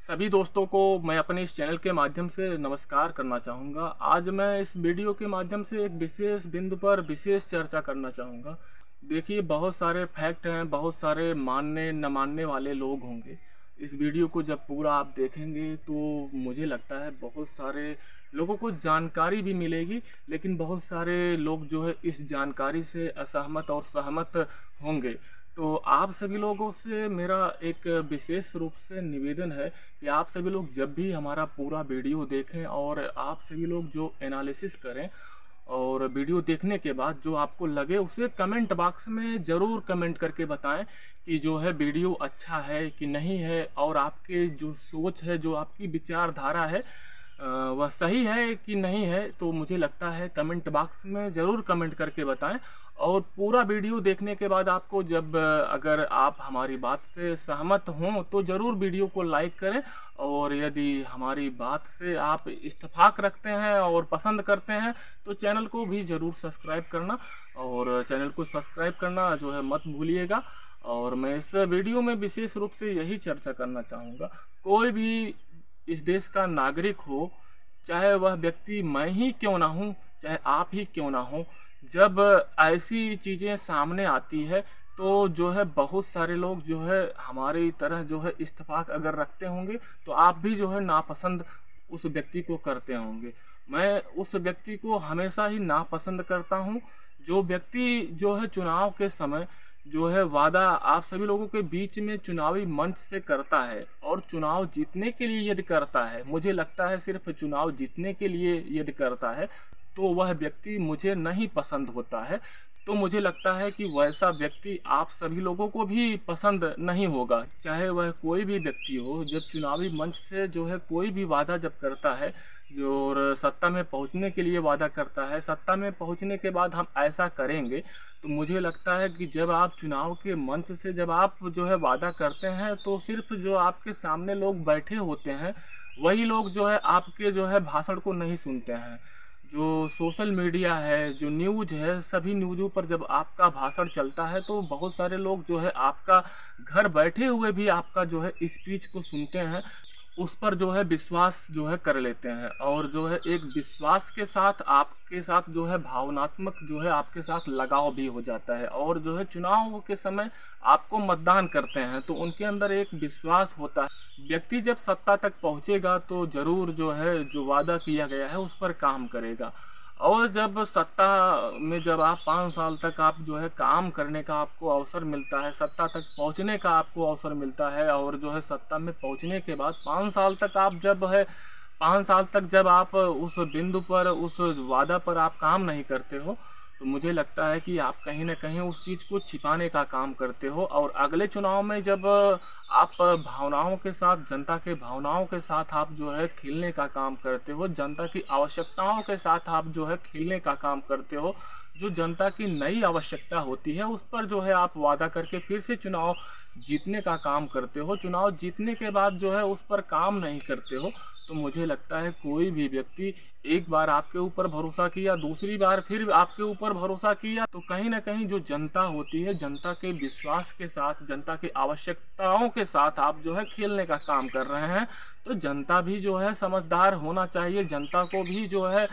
सभी दोस्तों को मैं अपने इस चैनल के माध्यम से नमस्कार करना चाहूँगा। आज मैं इस वीडियो के माध्यम से एक विशेष बिंदु पर विशेष चर्चा करना चाहूँगा। देखिए, बहुत सारे फैक्ट हैं, बहुत सारे मानने न मानने वाले लोग होंगे। इस वीडियो को जब पूरा आप देखेंगे तो मुझे लगता है बहुत सारे लोगों को जानकारी भी मिलेगी, लेकिन बहुत सारे लोग जो है इस जानकारी से असहमत और सहमत होंगे। तो आप सभी लोगों से मेरा एक विशेष रूप से निवेदन है कि आप सभी लोग जब भी हमारा पूरा वीडियो देखें और आप सभी लोग जो एनालिसिस करें और वीडियो देखने के बाद जो आपको लगे उसे कमेंट बॉक्स में ज़रूर कमेंट करके बताएं कि जो है वीडियो अच्छा है कि नहीं है, और आपके जो सोच है, जो आपकी विचारधारा है वह सही है कि नहीं है। तो मुझे लगता है कमेंट बॉक्स में ज़रूर कमेंट करके बताएं। और पूरा वीडियो देखने के बाद आपको जब अगर आप हमारी बात से सहमत हों तो ज़रूर वीडियो को लाइक करें, और यदि हमारी बात से आप इत्तेफाक रखते हैं और पसंद करते हैं तो चैनल को भी ज़रूर सब्सक्राइब करना, और चैनल को सब्सक्राइब करना जो है मत भूलिएगा। और मैं इस वीडियो में विशेष रूप से यही चर्चा करना चाहूँगा, कोई भी इस देश का नागरिक हो, चाहे वह व्यक्ति मैं ही क्यों ना हूँ, चाहे आप ही क्यों ना हो, जब ऐसी चीज़ें सामने आती है तो जो है बहुत सारे लोग जो है हमारी तरह जो है इत्तेफाक अगर रखते होंगे तो आप भी जो है नापसंद उस व्यक्ति को करते होंगे। मैं उस व्यक्ति को हमेशा ही नापसंद करता हूँ जो व्यक्ति जो है चुनाव के समय जो है वादा आप सभी लोगों के बीच में चुनावी मंच से करता है, और चुनाव जीतने के लिए यदि करता है, मुझे लगता है सिर्फ चुनाव जीतने के लिए यदि करता है तो वह व्यक्ति मुझे नहीं पसंद होता है। तो मुझे लगता है कि वैसा व्यक्ति आप सभी लोगों को भी पसंद नहीं होगा, चाहे वह कोई भी व्यक्ति हो। जब चुनावी मंच से जो है कोई भी वादा जब करता है, जो सत्ता में पहुंचने के लिए वादा करता है, सत्ता में पहुंचने के बाद हम ऐसा करेंगे, तो मुझे लगता है कि जब आप चुनाव के मंच से जब आप जो है वादा करते हैं तो सिर्फ जो आपके सामने लोग बैठे होते हैं वही लोग जो है आपके जो है भाषण को नहीं सुनते हैं। जो सोशल मीडिया है, जो न्यूज़ है, सभी न्यूज़ों पर जब आपका भाषण चलता है तो बहुत सारे लोग जो है आपका घर बैठे हुए भी आपका जो है स्पीच को सुनते हैं, उस पर जो है विश्वास जो है कर लेते हैं, और जो है एक विश्वास के साथ आपके साथ जो है भावनात्मक जो है आपके साथ लगाव भी हो जाता है। और जो है चुनाव के समय आपको मतदान करते हैं तो उनके अंदर एक विश्वास होता है। व्यक्ति जब सत्ता तक पहुंचेगा तो ज़रूर जो है जो वादा किया गया है उस पर काम करेगा। और जब सत्ता में जब आप 5 साल तक आप जो है काम करने का आपको अवसर मिलता है, सत्ता तक पहुंचने का आपको अवसर मिलता है, और जो है सत्ता में पहुंचने के बाद 5 साल तक आप जब है 5 साल तक जब आप उस बिंदु पर, उस वादा पर आप काम नहीं करते हो, तो मुझे लगता है कि आप कहीं ना कहीं उस चीज़ को छिपाने का काम करते हो। और अगले चुनाव में जब आप भावनाओं के साथ, जनता के भावनाओं के साथ आप जो है खेलने का काम करते हो, जनता की आवश्यकताओं के साथ आप जो है खेलने का काम करते हो, जो जनता की नई आवश्यकता होती है उस पर जो है आप वादा करके फिर से चुनाव जीतने का काम करते हो, चुनाव जीतने के बाद जो है उस पर काम नहीं करते हो, तो मुझे लगता है कोई भी व्यक्ति एक बार आपके ऊपर भरोसा किया, दूसरी बार फिर आपके ऊपर भरोसा किया, तो कहीं ना कहीं जो जनता होती है, जनता के विश्वास के साथ, जनता की आवश्यकताओं के साथ आप जो है खेलने का काम कर रहे हैं। तो जनता भी जो है समझदार होना चाहिए, जनता को भी जो है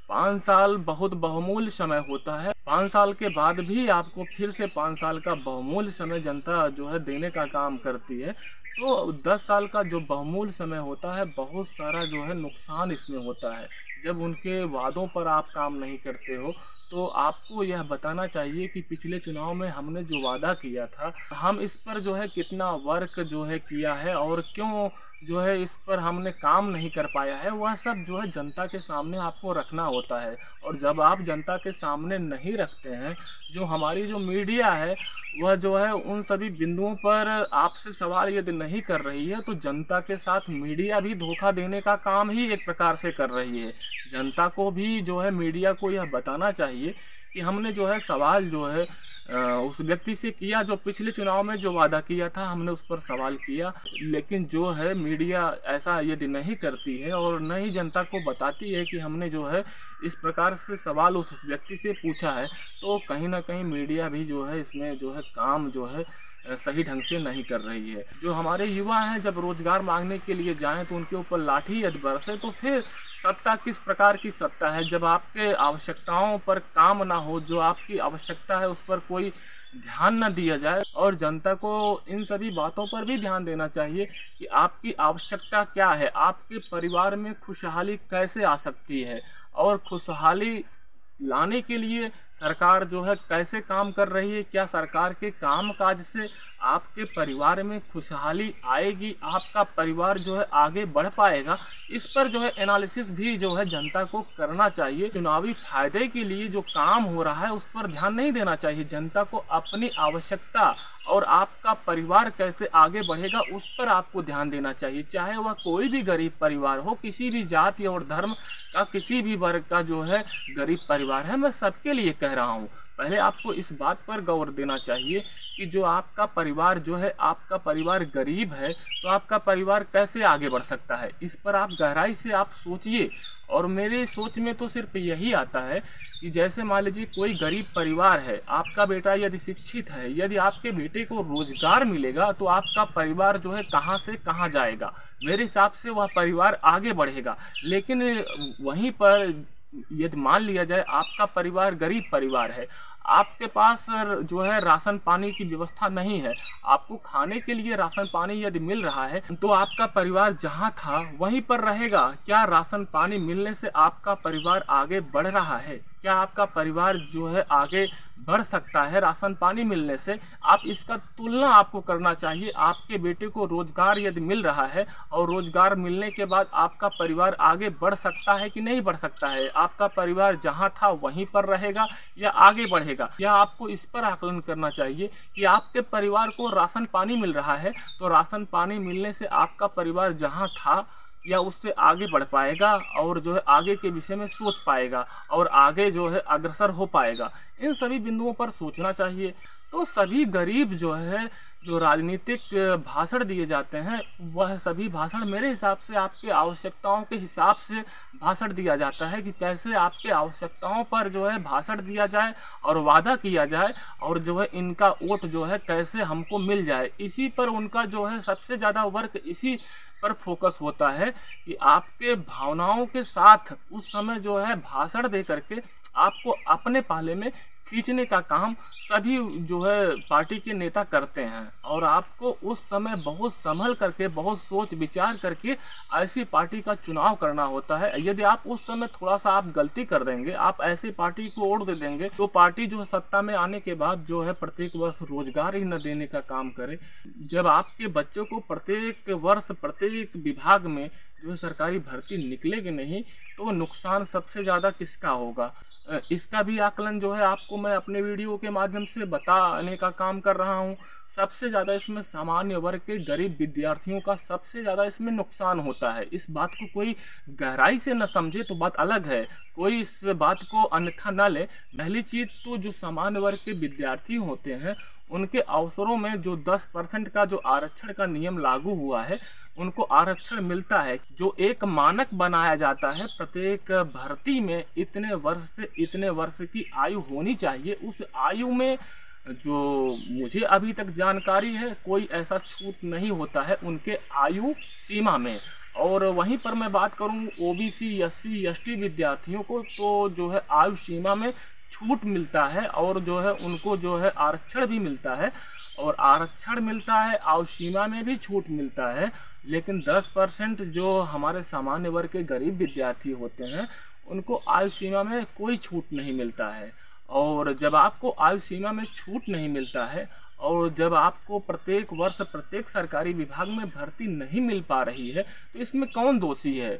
5 साल बहुत बहुमूल्य समय होता है, 5 साल के बाद भी आपको फिर से 5 साल का बहुमूल्य समय जनता जो है देने का काम करती है। तो 10 साल का जो बहुमूल्य समय होता है, बहुत सारा जो है नुकसान इसमें होता है। जब उनके वादों पर आप काम नहीं करते हो तो आपको यह बताना चाहिए कि पिछले चुनाव में हमने जो वादा किया था, हम इस पर जो है कितना वर्क जो है किया है और क्यों जो है इस पर हमने काम नहीं कर पाया है, वह सब जो है जनता के सामने आपको रखना होता है। और जब आप जनता के सामने नहीं रखते हैं, जो हमारी जो मीडिया है वह जो है उन सभी बिंदुओं पर आपसे सवाल यदि नहीं कर रही है, तो जनता के साथ मीडिया भी धोखा देने का काम ही एक प्रकार से कर रही है। जनता को भी जो है मीडिया को यह बताना चाहिए कि हमने जो है सवाल जो है उस व्यक्ति से किया जो पिछले चुनाव में जो वादा किया था, हमने उस पर सवाल किया, लेकिन जो है मीडिया ऐसा यदि नहीं करती है और न ही जनता को बताती है कि हमने जो है इस प्रकार से सवाल उस व्यक्ति से पूछा है, तो कहीं ना कहीं मीडिया भी जो है इसमें जो है काम जो है सही ढंग से नहीं कर रही है। जो हमारे युवा हैं जब रोजगार मांगने के लिए जाएं तो उनके ऊपर लाठी यदि बरसे तो फिर सत्ता किस प्रकार की सत्ता है। जब आपके आवश्यकताओं पर काम ना हो, जो आपकी आवश्यकता है उस पर कोई ध्यान न दिया जाए, और जनता को इन सभी बातों पर भी ध्यान देना चाहिए कि आपकी आवश्यकता क्या है, आपके परिवार में खुशहाली कैसे आ सकती है, और खुशहाली लाने के लिए सरकार जो है कैसे काम कर रही है, क्या सरकार के काम काज से आपके परिवार में खुशहाली आएगी, आपका परिवार जो है आगे बढ़ पाएगा। इस पर जो है एनालिसिस भी जो है जनता को करना चाहिए। चुनावी फायदे के लिए जो काम हो रहा है उस पर ध्यान नहीं देना चाहिए। जनता को अपनी आवश्यकता और आपका परिवार कैसे आगे बढ़ेगा उस पर आपको ध्यान देना चाहिए। चाहे वह कोई भी गरीब परिवार हो, किसी भी जाति और धर्म का, किसी भी वर्ग का जो है गरीब परिवार है, मैं सबके लिए कह रहा हूँ। पहले आपको इस बात पर गौर देना चाहिए कि जो आपका परिवार जो है, आपका परिवार गरीब है तो आपका परिवार कैसे आगे बढ़ सकता है, इस पर आप गहराई से आप सोचिए। और मेरी सोच में तो सिर्फ यही आता है कि जैसे मान लीजिए कोई गरीब परिवार है, आपका बेटा यदि शिक्षित है, यदि आपके बेटे को रोजगार मिलेगा तो आपका परिवार जो है कहाँ से कहाँ जाएगा। मेरे हिसाब से वह परिवार आगे बढ़ेगा। लेकिन वहीं पर यदि मान लिया जाए आपका परिवार गरीब परिवार है, आपके पास जो है राशन पानी की व्यवस्था नहीं है, आपको खाने के लिए राशन पानी यदि मिल रहा है तो आपका परिवार जहां था वहीं पर रहेगा। क्या राशन पानी मिलने से आपका परिवार आगे बढ़ रहा है? क्या आपका परिवार जो है आगे बढ़ सकता है राशन पानी मिलने से? आप इसका तुलना आपको करना चाहिए। आपके बेटे को रोजगार यदि मिल रहा है और रोजगार मिलने के बाद आपका परिवार आगे बढ़ सकता है कि नहीं बढ़ सकता है? आपका परिवार जहां था वहीं पर रहेगा या आगे बढ़ेगा? या आपको इस पर आकलन करना चाहिए कि आपके परिवार को राशन पानी मिल रहा है तो राशन पानी मिलने से आपका परिवार जहां था या उससे आगे बढ़ पाएगा और जो है आगे के विषय में सोच पाएगा और आगे जो है अग्रसर हो पाएगा। इन सभी बिंदुओं पर सोचना चाहिए। तो सभी गरीब जो है, जो राजनीतिक भाषण दिए जाते हैं, वह सभी भाषण मेरे हिसाब से आपके आवश्यकताओं के हिसाब से भाषण दिया जाता है कि कैसे आपके आवश्यकताओं पर जो है भाषण दिया जाए और वादा किया जाए और जो है इनका वोट जो है कैसे हमको मिल जाए। इसी पर उनका जो है सबसे ज़्यादा वर्क इसी पर फोकस होता है कि आपके भावनाओं के साथ उस समय जो है भाषण दे करके आपको अपने पाले में खींचने का काम सभी जो है पार्टी के नेता करते हैं। और आपको उस समय बहुत संभल करके, बहुत सोच विचार करके ऐसी पार्टी का चुनाव करना होता है। यदि आप उस समय थोड़ा सा आप गलती कर देंगे, आप ऐसी पार्टी को वोट दे देंगे तो पार्टी जो है सत्ता में आने के बाद जो है प्रत्येक वर्ष रोजगार ही न देने का काम करे। जब आपके बच्चों को प्रत्येक वर्ष प्रत्येक विभाग में जो है सरकारी भर्ती निकलेगी नहीं तो नुकसान सबसे ज़्यादा किसका होगा? इसका भी आकलन जो है आपको मैं अपने वीडियो के माध्यम से बताने का काम कर रहा हूँ। सबसे ज़्यादा इसमें सामान्य वर्ग के गरीब विद्यार्थियों का सबसे ज़्यादा इसमें नुकसान होता है। इस बात को कोई गहराई से न समझे तो बात अलग है, कोई इस बात को अन्यथा न ले। पहली चीज़ तो जो सामान्य वर्ग के विद्यार्थी होते हैं उनके अवसरों में जो 10% का जो आरक्षण का नियम लागू हुआ है उनको आरक्षण मिलता है। जो एक मानक बनाया जाता है प्रत्येक भर्ती में इतने वर्ष से इतने वर्ष की आयु होनी चाहिए, उस आयु में जो मुझे अभी तक जानकारी है कोई ऐसा छूट नहीं होता है उनके आयु सीमा में। और वहीं पर मैं बात करूं ओबीसी एससी एसटी विद्यार्थियों को तो जो है आयु सीमा में छूट मिलता है और जो है उनको जो है आरक्षण भी मिलता है और आरक्षण मिलता है, आयु सीमा में भी छूट मिलता है। लेकिन 10% जो हमारे सामान्य वर्ग के गरीब विद्यार्थी होते हैं उनको आयु सीमा में कोई छूट नहीं मिलता है। और जब आपको आयु सीमा में छूट नहीं मिलता है और जब आपको प्रत्येक वर्ष प्रत्येक सरकारी विभाग में भर्ती नहीं मिल पा रही है तो इसमें कौन दोषी है?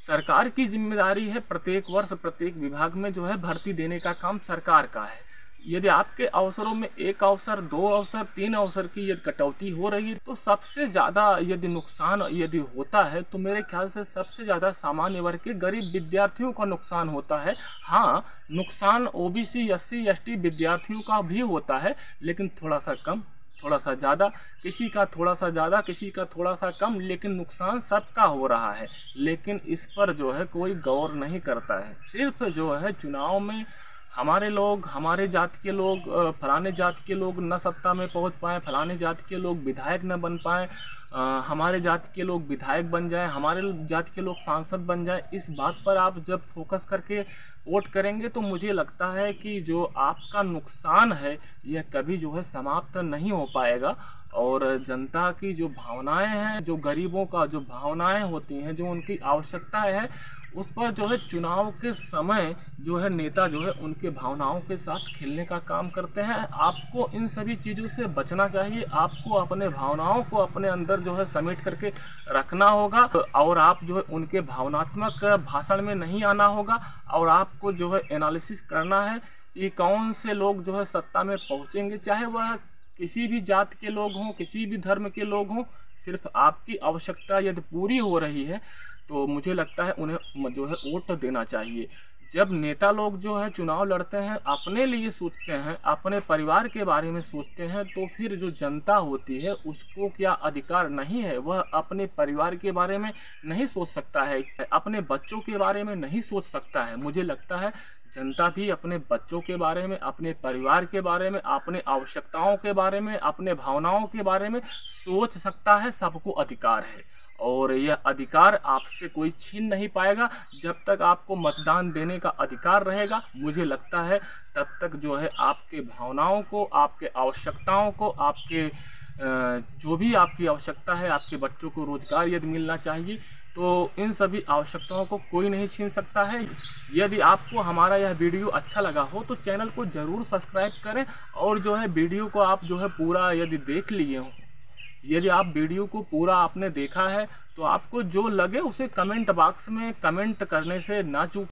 सरकार की जिम्मेदारी है प्रत्येक वर्ष प्रत्येक विभाग में जो है भर्ती देने का काम सरकार का है। यदि आपके अवसरों में एक अवसर, 2 अवसर, 3 अवसर की यदि कटौती हो रही है तो सबसे ज़्यादा यदि नुकसान यदि होता है तो मेरे ख्याल से सबसे ज़्यादा सामान्य वर्ग के गरीब विद्यार्थियों का नुकसान होता है। हाँ, नुकसान ओबीसी एससी एसटी विद्यार्थियों का भी होता है लेकिन थोड़ा सा कम, थोड़ा सा ज़्यादा, किसी का थोड़ा सा ज़्यादा, किसी का थोड़ा सा कम, लेकिन नुकसान सबका हो रहा है। लेकिन इस पर जो है कोई गौर नहीं करता है। सिर्फ जो है चुनाव में हमारे लोग, हमारे जाति के लोग, फलाने जाति के लोग न सत्ता में पहुंच पाए, फलाने जाति के लोग विधायक न बन पाए, हमारे जाति के लोग विधायक बन जाएं, हमारे जाति के लोग सांसद बन जाएं, इस बात पर आप जब फोकस करके वोट करेंगे तो मुझे लगता है कि जो आपका नुकसान है यह कभी जो है समाप्त नहीं हो पाएगा। और जनता की जो भावनाएं हैं, जो गरीबों का जो भावनाएं होती हैं, जो उनकी आवश्यकताएं हैं, उस पर जो है चुनाव के समय जो है नेता जो है उनके भावनाओं के साथ खेलने का काम करते हैं। आपको इन सभी चीज़ों से बचना चाहिए। आपको अपने भावनाओं को अपने अंदर जो है समेट करके रखना होगा और आप जो है उनके भावनात्मक भाषण में नहीं आना होगा। और आपको जो है एनालिसिस करना है कि कौन से लोग जो है सत्ता में पहुँचेंगे, चाहे वह किसी भी जाति के लोग हों, किसी भी धर्म के लोग हों। सिर्फ आपकी आवश्यकता यदि पूरी हो रही है तो मुझे लगता है उन्हें जो है वोट देना चाहिए। जब नेता लोग जो है चुनाव लड़ते हैं, अपने लिए सोचते हैं, अपने परिवार के बारे में सोचते हैं, तो फिर जो जनता होती है उसको क्या अधिकार नहीं है? वह अपने परिवार के बारे में नहीं सोच सकता है, अपने बच्चों के बारे में नहीं सोच सकता है? मुझे लगता है जनता भी अपने बच्चों के बारे में, अपने परिवार के बारे में, अपने आवश्यकताओं के बारे में, अपने भावनाओं के बारे में सोच सकता है। सबको अधिकार है और यह अधिकार आपसे कोई छीन नहीं पाएगा। जब तक आपको मतदान देने का अधिकार रहेगा, मुझे लगता है तब तक जो है आपके भावनाओं को, आपके आवश्यकताओं को, आपके जो भी आपकी आवश्यकता है, आपके बच्चों को रोजगार यदि मिलना चाहिए, तो इन सभी आवश्यकताओं को कोई नहीं छीन सकता है। यदि आपको हमारा यह वीडियो अच्छा लगा हो तो चैनल को ज़रूर सब्सक्राइब करें और जो है वीडियो को आप जो है पूरा यदि देख लिए हो, यदि आप वीडियो को पूरा आपने देखा है तो आपको जो लगे उसे कमेंट बॉक्स में कमेंट करने से ना चूक